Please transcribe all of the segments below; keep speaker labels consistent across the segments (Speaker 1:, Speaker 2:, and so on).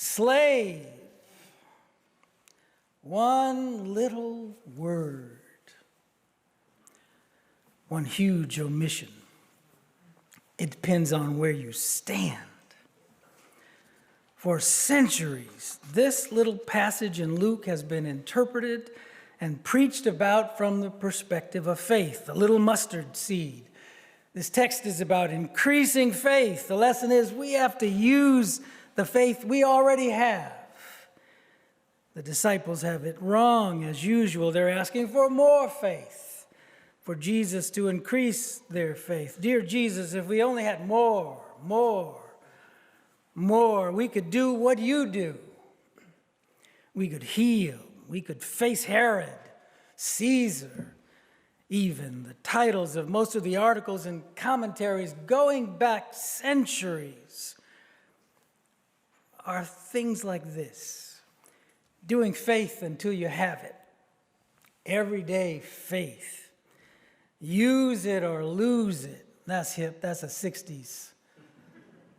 Speaker 1: Slave. One little word. One huge omission. It depends on where you stand. For centuries, this little passage in Luke has been interpreted and preached about from the perspective of faith, the little mustard seed. This text is about increasing faith. The lesson is we have to use the faith we already have. The disciples have it wrong as usual. They're asking for more faith, for Jesus to increase their faith. Dear Jesus, if we only had more, we could do what you do. We could heal. We could face Herod, Caesar, even the titles of most of the articles and commentaries going back centuries are things like this. Doing faith until you have it. Everyday faith. Use it or lose it. That's hip. That's a 60s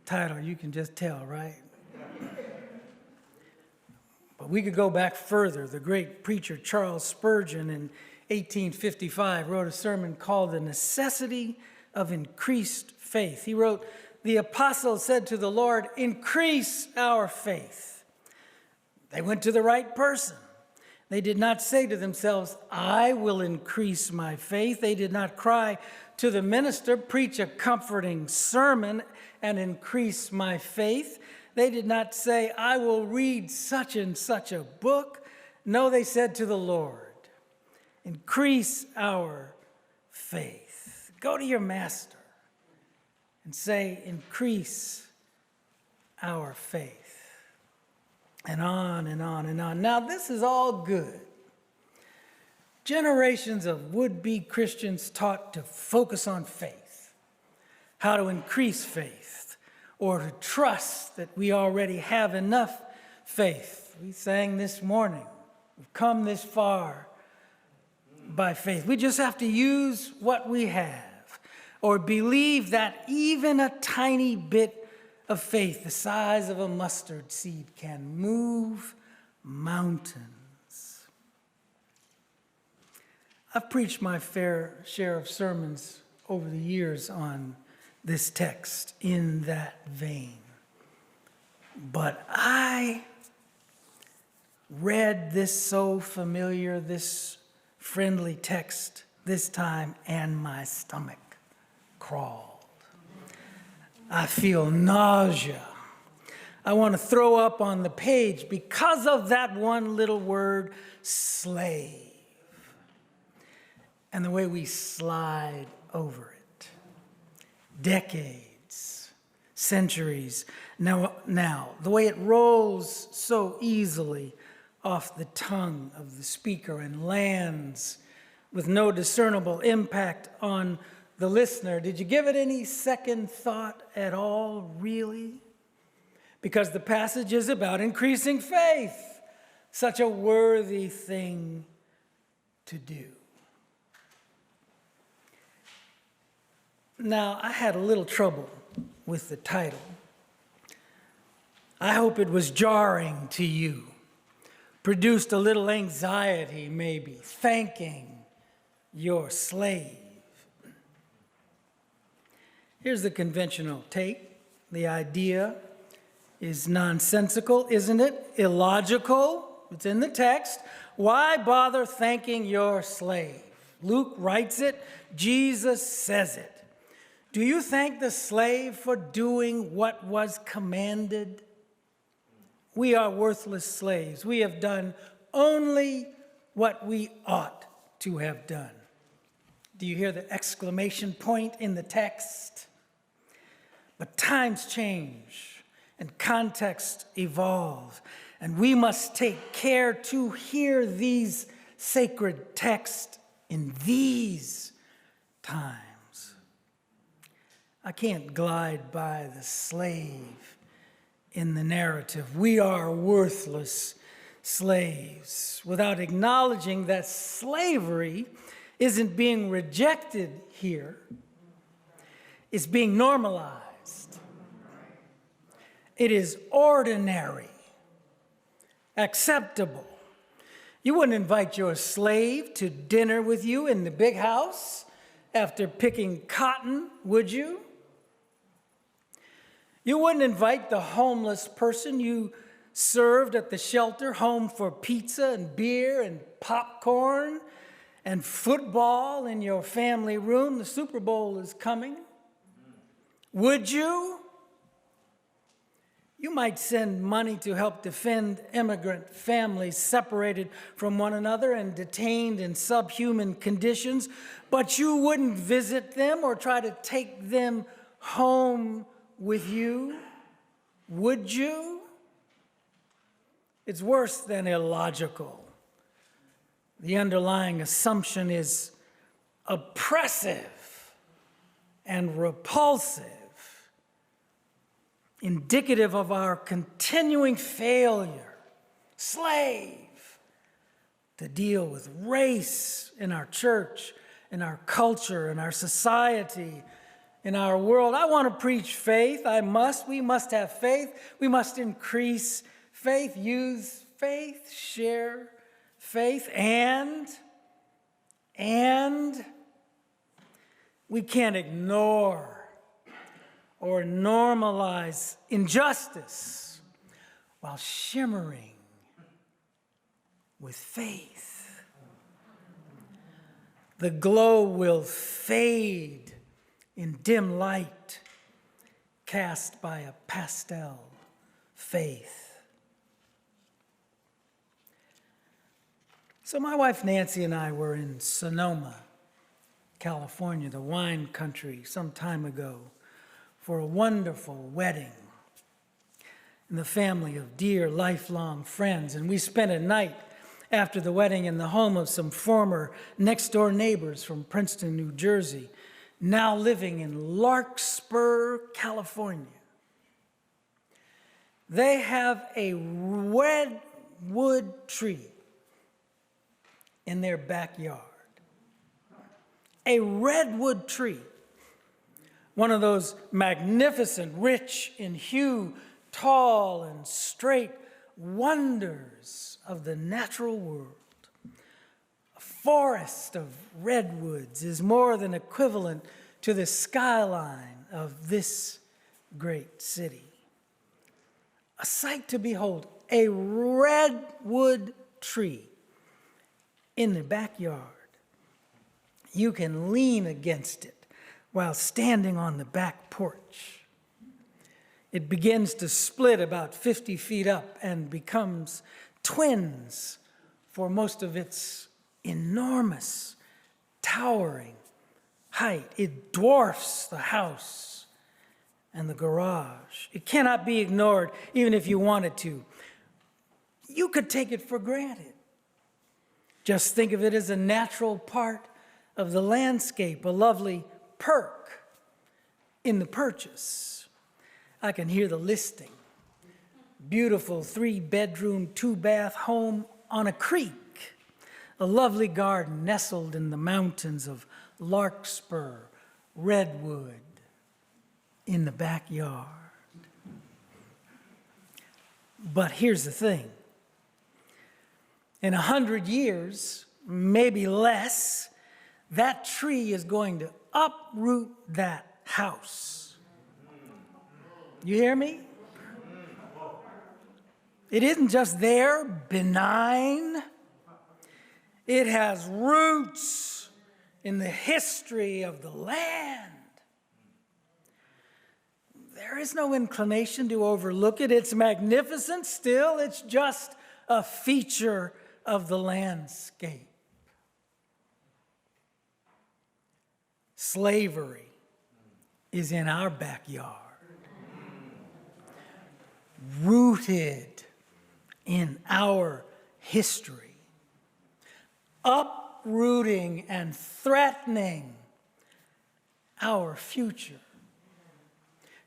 Speaker 1: title. You can just tell, right? But we could go back further. The great preacher Charles Spurgeon in 1855 wrote a sermon called The Necessity of Increased Faith. He wrote, "The apostles said to the Lord, 'Increase our faith.' They went to the right person. They did not say to themselves, 'I will increase my faith.' They did not cry to the minister, 'Preach a comforting sermon and increase my faith.' They did not say, 'I will read such and such a book.' No, they said to the Lord, 'Increase our faith.' Go to your master and say, 'Increase our faith.'" And on and on and on. Now, this is all good. Generations of would-be Christians taught to focus on faith, how to increase faith, or to trust that we already have enough faith. We sang this morning, we've come this far by faith. We just have to use what we have, or believe that even a tiny bit of faith, the size of a mustard seed, can move mountains. I've preached my fair share of sermons over the years on this text in that vein. But I read this so familiar, this friendly text this time, and my stomach crawled. I feel nausea. I want to throw up on the page because of that one little word, slave, and the way we slide over it. Decades, centuries. Now, the way it rolls so easily off the tongue of the speaker and lands with no discernible impact on the listener. Did you give it any second thought at all, really? Because the passage is about increasing faith, such a worthy thing to do. Now, I had a little trouble with the title. I hope it was jarring to you, produced a little anxiety maybe, thanking your slave. Here's the conventional take. The idea is nonsensical, isn't it? Illogical. It's in the text. Why bother thanking your slave? Luke writes it. Jesus says it. Do you thank the slave for doing what was commanded? We are worthless slaves. We have done only what we ought to have done. Do you hear the exclamation point in the text? But times change and context evolve, and we must take care to hear these sacred texts in these times. I can't glide by the slave in the narrative. We are worthless slaves without acknowledging that slavery isn't being rejected here. It's being normalized. It is ordinary acceptable. You wouldn't invite your slave to dinner with you in the big house after picking cotton, would you? You wouldn't invite the homeless person you served at the shelter home for pizza and beer and popcorn and football in your family room. The Super Bowl is coming. Would you? You might send money to help defend immigrant families separated from one another and detained in subhuman conditions, but you wouldn't visit them or try to take them home with you, would you? It's worse than illogical. The underlying assumption is oppressive and repulsive, indicative of our continuing failure, slave, to deal with race in our church, in our culture, in our society, in our world. I want to preach faith. We must have faith. We must increase faith, use faith, share faith, and we can't ignore or normalize injustice while shimmering with faith. The glow will fade in dim light cast by a pastel faith. So my wife Nancy and I were in Sonoma, California, the wine country, some time ago, for a wonderful wedding in the family of dear lifelong friends. And we spent a night after the wedding in the home of some former next-door neighbors from Princeton, New Jersey, now living in Larkspur, California. They have a redwood tree in their backyard. A redwood tree. One of those magnificent, rich in hue, tall and straight wonders of the natural world. A forest of redwoods is more than equivalent to the skyline of this great city. A sight to behold, a redwood tree in the backyard. You can lean against it while standing on the back porch. It begins to split about 50 feet up and becomes twins for most of its enormous, towering height. It dwarfs the house and the garage. It cannot be ignored, even if you wanted to. You could take it for granted. Just think of it as a natural part of the landscape, a lovely perk in the purchase. I can hear the listing. Beautiful 3-bedroom, 2-bath home on a creek. A lovely garden nestled in the mountains of Larkspur, Redwood, in the backyard. But here's the thing. In 100 years, maybe less, that tree is going to uproot that house. You hear me? It isn't just there, benign. It has roots in the history of the land. There is no inclination to overlook it. It's magnificent still. It's just a feature of the landscape. Slavery is in our backyard, rooted in our history, uprooting and threatening our future.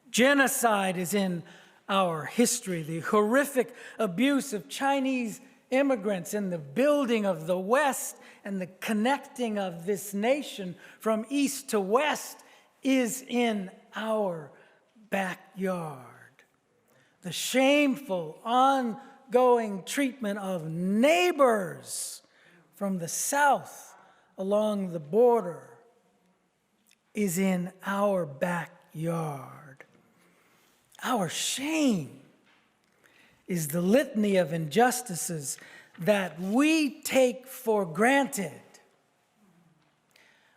Speaker 1: Genocide is in our history, the horrific abuse of Chinese immigrants in the building of the West and the connecting of this nation from east to west is in our backyard. The shameful, ongoing treatment of neighbors from the south along the border is in our backyard. Our shame is the litany of injustices that we take for granted,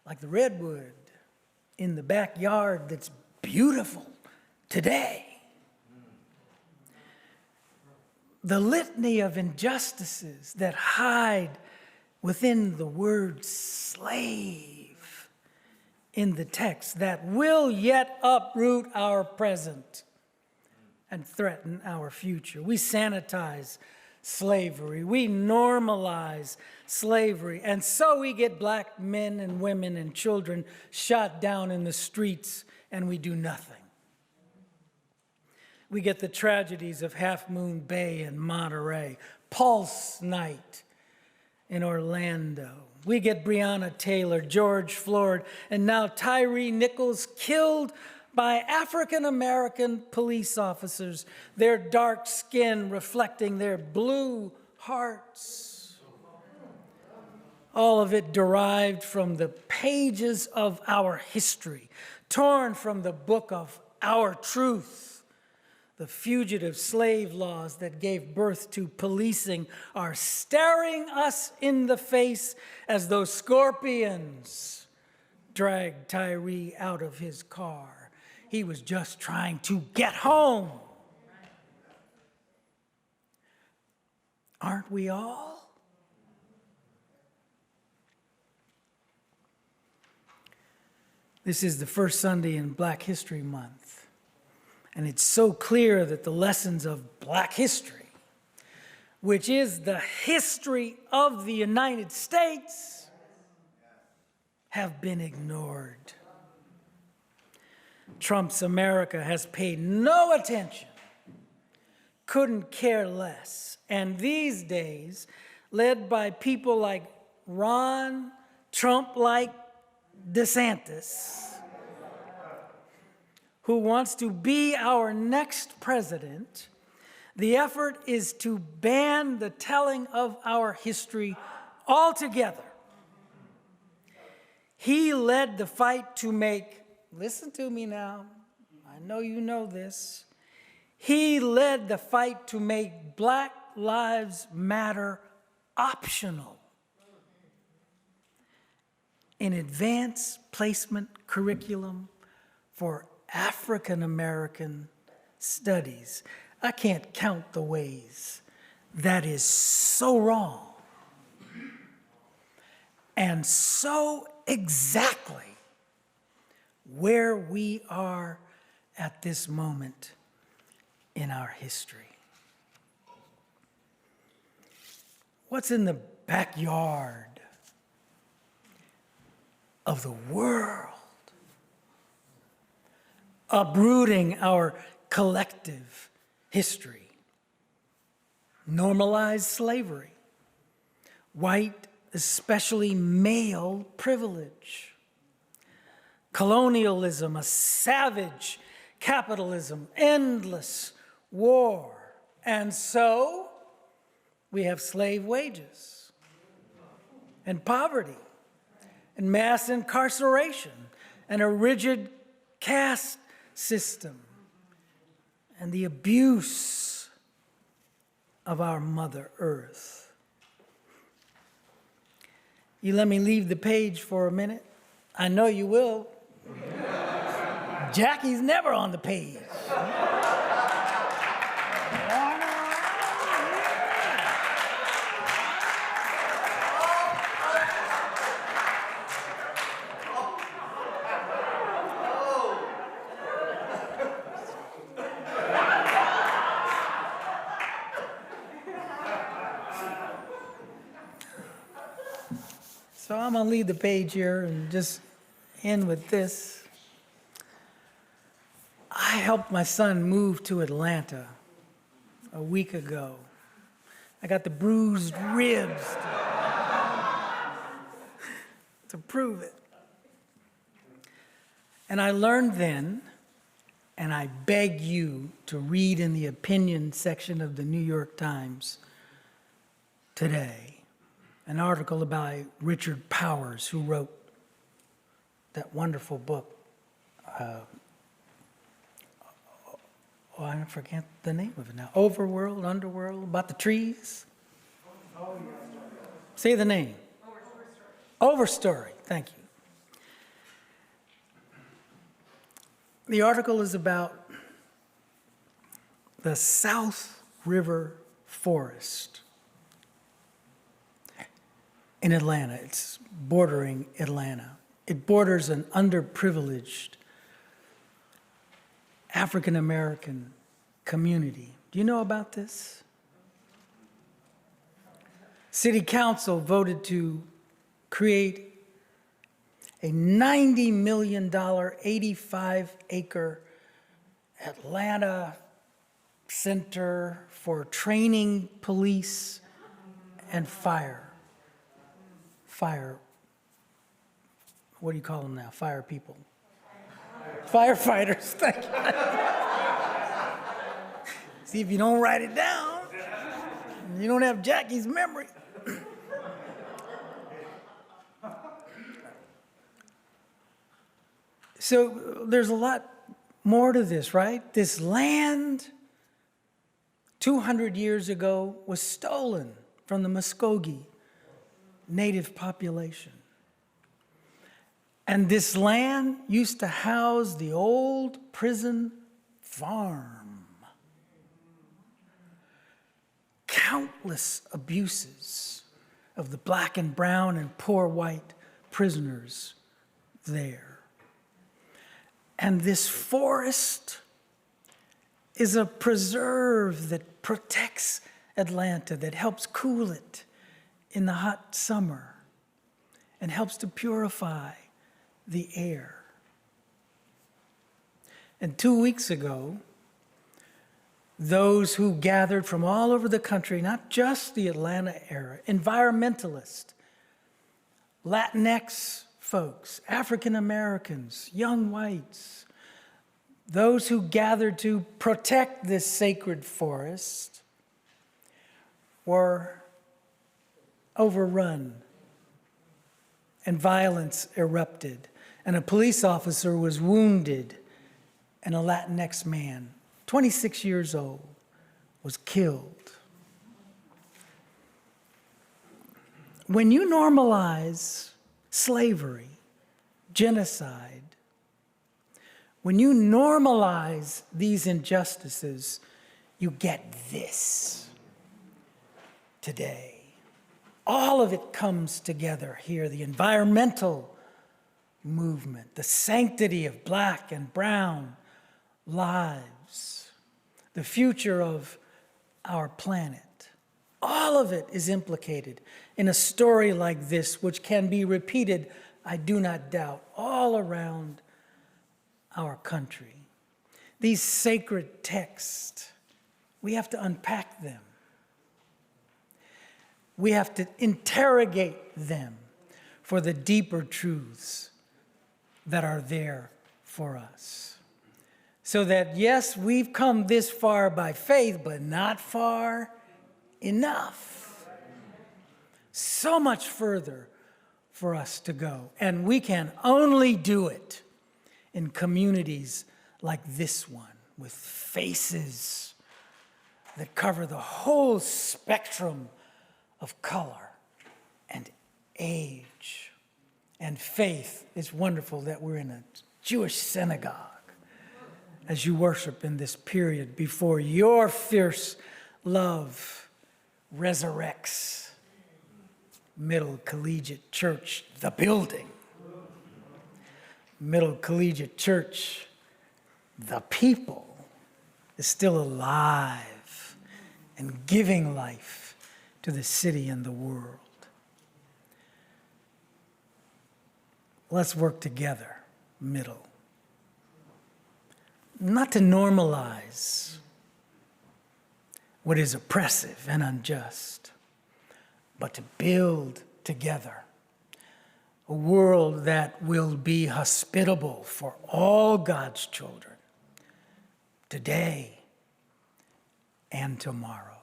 Speaker 1: like the redwood in the backyard that's beautiful today. The litany of injustices that hide within the word slave in the text that will yet uproot our present and threaten our future. We sanitize slavery. We normalize slavery. And so we get black men and women and children shot down in the streets, and we do nothing. We get the tragedies of Half Moon Bay in Monterey, Pulse Night in Orlando. We get Breonna Taylor, George Floyd, and now Tyree Nichols killed by African-American police officers, their dark skin reflecting their blue hearts. All of it derived from the pages of our history, torn from the book of our truth. The fugitive slave laws that gave birth to policing are staring us in the face as those scorpions dragged Tyree out of his car. He was just trying to get home. Aren't we all? This is the first Sunday in Black History Month, and it's so clear that the lessons of Black history, which is the history of the United States, have been ignored. Trump's America has paid no attention, couldn't care less. And these days, led by people like Ron Trump-like DeSantis, who wants to be our next president, the effort is to ban the telling of our history altogether. He led the fight to make, listen to me now, I know you know this. He led the fight to make Black Lives Matter optional in advanced placement curriculum for African American studies. I can't count the ways that is so wrong and so exactly where we are at this moment in our history. What's in the backyard of the world, uprooting our collective history? Normalized slavery, white, especially male privilege, colonialism, a savage capitalism, endless war. And so we have slave wages and poverty and mass incarceration and a rigid caste system and the abuse of our Mother Earth. You let me leave the page for a minute? I know you will. Jackie's never on the page. So I'm going to leave the page here and just end with this. I helped my son move to Atlanta a week ago. I got the bruised ribs to prove it. And I learned then And I beg you to read in the opinion section of the New York Times today an article by Richard Powers, who wrote that wonderful book. I forget the name of it now. Overworld, Underworld, about the trees. Say the name. Overstory. Thank you. The article is about the South River Forest in Atlanta. It's bordering Atlanta. It borders an underprivileged African American community. Do you know about this? City Council voted to create a $90 million, 85-acre Atlanta center for training police and fire. What do you call them now? Fire people. Firefighters, thank you. See, if you don't write it down, you don't have Jackie's memory. So there's a lot more to this, right? This land 200 years ago was stolen from the Muskogee native population. And this land used to house the old prison farm. Countless abuses of the black and brown and poor white prisoners there. And this forest is a preserve that protects Atlanta, that helps cool it in the hot summer and helps to purify the air. And 2 weeks ago, those who gathered from all over the country, not just the Atlanta area, environmentalists, Latinx folks, African Americans, young whites, those who gathered to protect this sacred forest were overrun and violence erupted. And a police officer was wounded, and a Latinx man, 26 years old, was killed. When you normalize slavery, genocide, when you normalize these injustices, you get this today. All of it comes together here, the environmental movement, the sanctity of black and brown lives, the future of our planet. All of it is implicated in a story like this, which can be repeated, I do not doubt, all around our country. These sacred texts, we have to unpack them. We have to interrogate them for the deeper truths that are there for us. So that, yes, we've come this far by faith, but not far enough. So much further for us to go. And we can only do it in communities like this one, with faces that cover the whole spectrum of color and age and faith. It's wonderful that we're in a Jewish synagogue as you worship in this period before your fierce love resurrects Middle Collegiate Church, the building. Middle Collegiate Church, the people, is still alive and giving life to the city and the world. Let's work together, Middle. Not to normalize what is oppressive and unjust, but to build together a world that will be hospitable for all God's children, today and tomorrow.